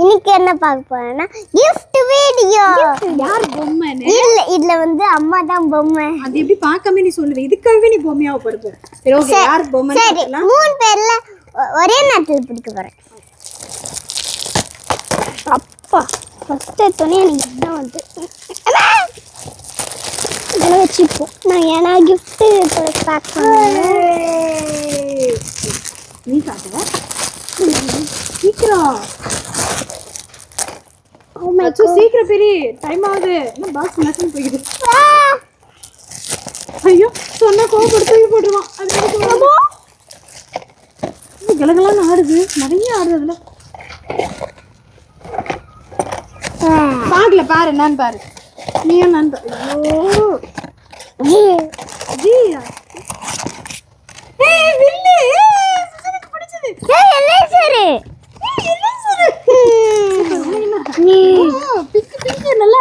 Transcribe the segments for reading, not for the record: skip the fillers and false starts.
இன்னைக்கு என்ன பார்க்க போறேன்னா gift வீடியோ. யார் பொம்மை? இல்ல இதுல வந்து அம்மா தான் பொம்மை. அது எப்படி பார்க்காம நீ சொல்லுவே? இதுக்காகவே நீ பொம்மையா போறது. சரி ஓகே, யார் பொம்மை? சரி, மூணு பேர்ல ஒரே நேரத்துல பிடிக்க போறேன். அப்பா ஃபர்ஸ்ட் துணி எனக்கு இதான் வந்து இதெல்லாம் வச்சுப்போம். நான் ஏன்னா gift பேக் பண்ணுவேன். நீ காட்டு சீக்கிரம். Oh my அச்சோ சீக்கிரம் பெரிய டைம் ஆகுது. இன்னும் பாக்ஸ் நசுங்கி போயிடுது. ஐயோ சொன்னா கோபப்பட்டு தூக்கி போட்டுருவான். அது கலகலான்னு ஆடுது, நிறைய ஆடுது அதுல. பாக்கல பாரு, நான் பாரு நீயும் நான் பாரு. ஐயோ ஜியா ஏய் வில்லு எனக்கு பிடிச்சது. ஏய் எலேசர் நீ பிங்க் பிங்க் நல்ல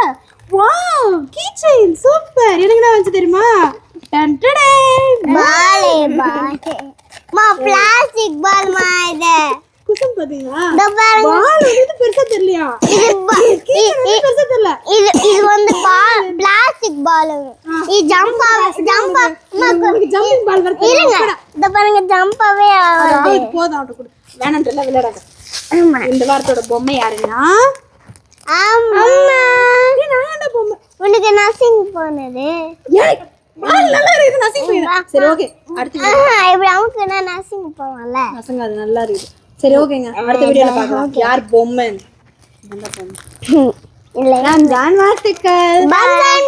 வாவ் கீ செயின் சூப்பர். எனக்கு என்ன வந்து தெரியுமா? டன் டடே பாலே மா பிளாஸ்டிக் பால் மா இது குசம் பாத்தீங்களா? இந்த பாருங்க பால் வந்து பெருசா தெரியலையா? இது பெருசா தெரியல. இது வந்து பால் பிளாஸ்டிக் பால். இது ஜம்ப் உங்களுக்கு ஜம்பிங் பால் வருது. இருங்க இந்த பாருங்க ஜம்பாவே ஆகுது. இது போதும் அவட்ட கொடு. வேணாம்ல விளையாடாத. ஆமா இந்த வாரத்தோட பொம்மை யாருன்னா? அம்மா. நான் என்ன பொம்மை? உனக்கு நசிங் போனது. ஏய் பால் நல்லா இருக்கு, நசிங் போயிடு. சரி ஓகே, அடுத்து இப்படி அமுக்குனா நசிங் போவான்ல. நசங்க அது நல்லா இருக்கு. சரி ஓகேங்க, அடுத்த வீடியோல பார்க்கலாம் யார் பொம்மை. இந்த பொம்மை இல்ல ரம்ஜான் வாழ்த்துக்கள். ரம்ஜான்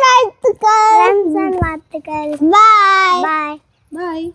வாழ்த்துக்கள். Bye bye.